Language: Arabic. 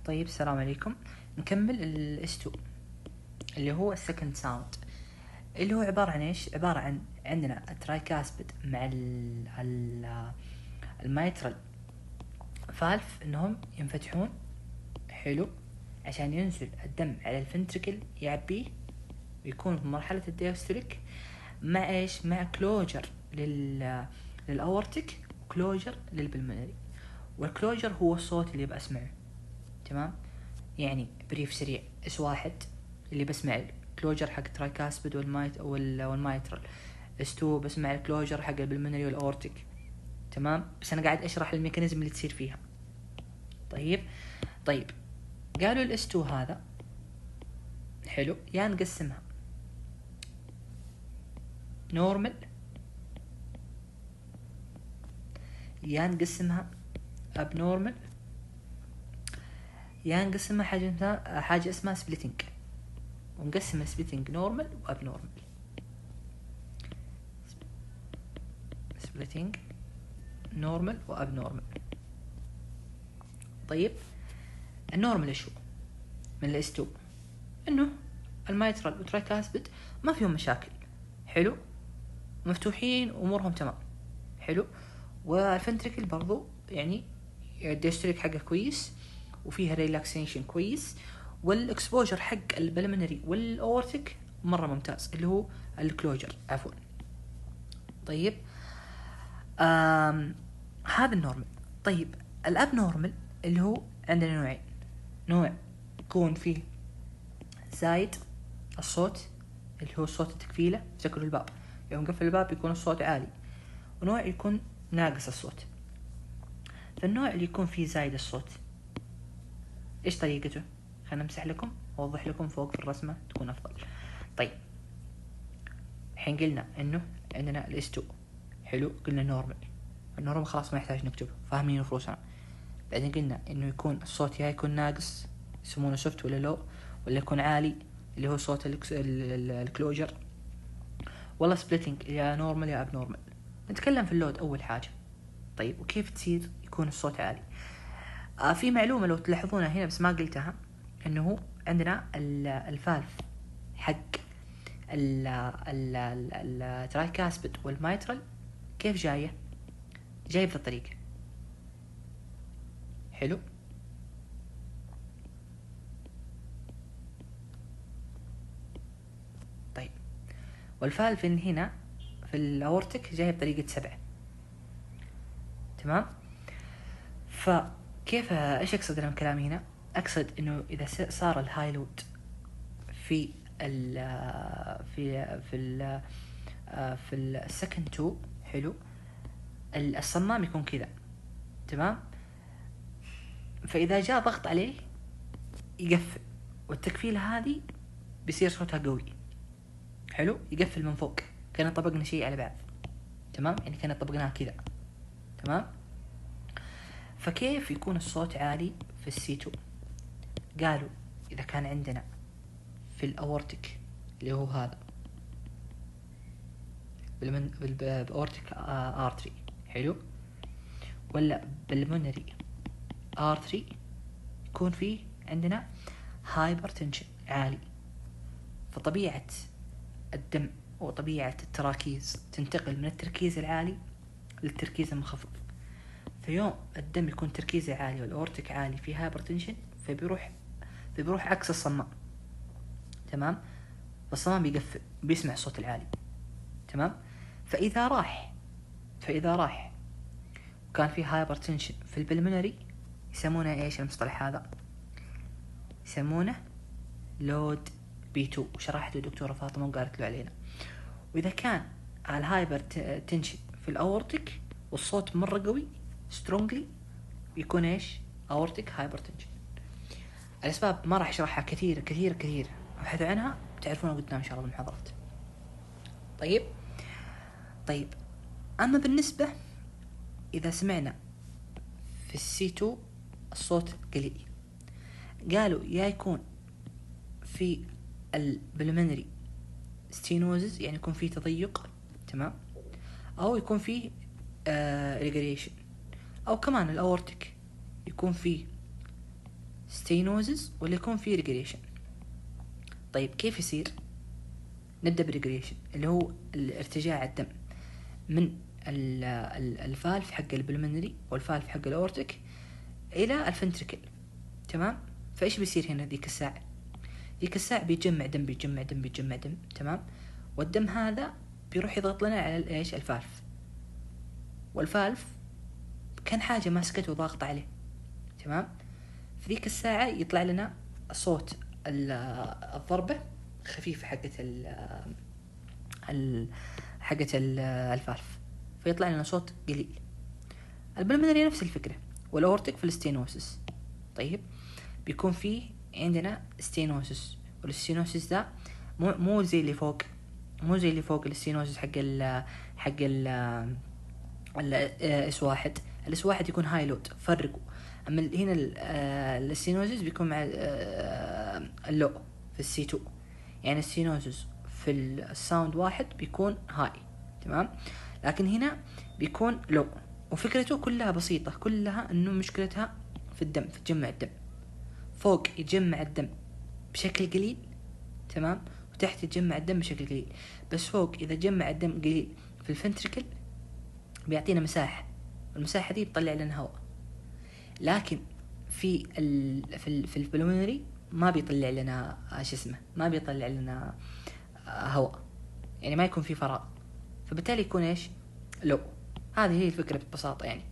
طيب السلام عليكم. نكمل الاستو اللي هو السكند ساوند، اللي هو عبارة عن ايش؟ عبارة عن عندنا الترايكاسبيد مع المايترال فالف انهم ينفتحون، حلو، عشان ينزل الدم على الفنتركل يعبيه ويكون في مرحلة الدياستوليك، مع ايش؟ مع كلوجر للاورتيك وكلوجر للبلمونري. والكلوجر هو الصوت اللي بسمعه، تمام؟ يعني بريف سريع، اس واحد اللي بسمع الكلوجر حق ترايكاسبيد والمايترال، اس 2 بسمع الكلوجر حق البلمونري والاورتيك، تمام؟ بس انا قاعد اشرح الميكانيزم اللي تصير فيها. طيب قالوا الاس 2 هذا حلو، يا نقسمها نورمال يا نقسمها ابنورمال يا نقسمها حاجة اسمها سبليتنج، ونقسم سبليتنج نورمال وابنورمال. سبليتنج نورمال وابنورمال. طيب النورمال ايش هو من الاس 2؟ انه المايترال وترايكاسبيد ما فيهم مشاكل، حلو، مفتوحين امورهم تمام، حلو، والفنتريكل برضو يعني الديستريك حقه كويس وفيها ريلاكسيشن كويس، والاكسبوجر حق البلمنري والاورتيك مره ممتاز، اللي هو الكلوجر عفوا. طيب هذا النورمال. طيب الاب نورمال اللي هو عندنا نوعين، نوع يكون فيه زايد الصوت اللي هو صوت التكفيلة، تذكروا الباب يوم قفل الباب يكون الصوت عالي، ونوع يكون ناقص الصوت. فالنوع اللي يكون فيه زايد الصوت ايش طريقته؟ خلنا نمسح لكم واوضح لكم فوق في الرسمة تكون افضل. طيب الحين قلنا انه عندنا الاس 2 حلو، قلنا نورمال، النورمال خلاص ما يحتاج نكتبه، فاهمين فروسنا. بعدين قلنا انه يكون الصوت يا يكون ناقص يسمونه سوفت ولا لو، ولا يكون عالي اللي هو صوت الكلوجر، ولا سبليتنج يا نورمال يا اب نورمال. نتكلم في اللود اول حاجة. طيب وكيف تصير يكون الصوت عالي؟ في معلومة لو تلاحظونها هنا بس ما قلتها، انه عندنا الفالف حق الترايكاسبيد والمايترال كيف جاية بذا الطريقة، حلو. طيب والفالف هنا في الاورتيك جاية بطريقة 7، تمام؟ فكيف ايش اقصد انا من كلامي هنا؟ اقصد انه اذا صار الهاي لود في ال في ال في السكند 2 حلو، الصمام يكون كذا، تمام؟ فاذا جاء ضغط عليه يقفل، والتكفيلة هذه بيصير صوتها قوي، حلو، يقفل من فوق كان طبقنا شيء على بعض، تمام؟ يعني كان طبقناها كذا، تمام؟ فكيف يكون الصوت عالي في السي 2؟ قالوا اذا كان عندنا في الاورتيك اللي هو هذا بالاورتيك ارتري، حلو، ولا بالمونري ارتري، يكون فيه عندنا هايبر تنشن عالي، فطبيعة الدم وطبيعة التراكيز تنتقل من التركيز العالي للتركيز المنخفض. في يوم الدم يكون تركيزه عالي والأورتيك عالي في هايبر تنشن، فبيروح عكس الصمام، تمام؟ فالصمام بيقفل بيسمع الصوت العالي، تمام؟ فإذا راح وكان في هايبر تنشن في البلمونري يسمونه ايش المصطلح هذا؟ يسمونه لود B2، وشرحته الدكتورة فاطمة وقالت له علينا. وإذا كان الهايبر تنشن في الأورتيك والصوت مرة قوي strongly يكون ايش؟ أورتيك هايبر تنشن. الأسباب ما راح أشرحها كثير أبحثوا عنها تعرفونها قدام إن شاء الله بالمحاضرات. طيب أما بالنسبة إذا سمعنا في السي 2 الصوت قليل، قالوا يا يكون في البلمنري ستينوزز، يعني يكون فيه تضيق، تمام، أو يكون فيه ريجريشن، أو كمان الأورتيك يكون فيه ستينوزز ولا يكون في ريجريشن. طيب كيف يصير؟ نبدأ بريجريشن اللي هو الارتجاع الدم من الفالف حق البلمنري والفالف حق الاورتيك الى الفنتريكل. تمام. فايش بيصير هنا؟ ذيك الساعة بيجمع دم. تمام. والدم هذا بيروح يضغط لنا على ايش؟ الفالف، والفالف كان حاجة ماسكته وضاغط عليه. تمام. في ذيك الساعة يطلع لنا صوت الضربة خفيفة حقت الفالف، فيطلع لنا صوت قليل. البلمنري نفس الفكرة، والأورتيك في الستينوسس. طيب بيكون فيه عندنا ستينوسس، والستينوسس ده مو زي اللي فوق الستينوسس حق الاس واحد. الاس واحد يكون هاي لود، فرقوا. اما هنا الستينوسس بيكون مع اللو في السي 2. يعني الستينوسس في الساوند واحد بيكون هاي. تمام. لكن هنا بيكون لو، وفكرته كلها بسيطة، كلها انه مشكلتها في الدم، في تجمع الدم. فوق يجمع الدم بشكل قليل، تمام، وتحت يجمع الدم بشكل قليل. بس فوق اذا جمع الدم قليل في الفنتريكل بيعطينا مساحة، والمساحة دي بتطلع لنا هواء. لكن في البلمونري ما بيطلع لنا ما بيطلع لنا هواء، يعني ما يكون في فراغ، فبالتالي يكون ايش؟ لو. هذه هي الفكرة ببساطة يعني.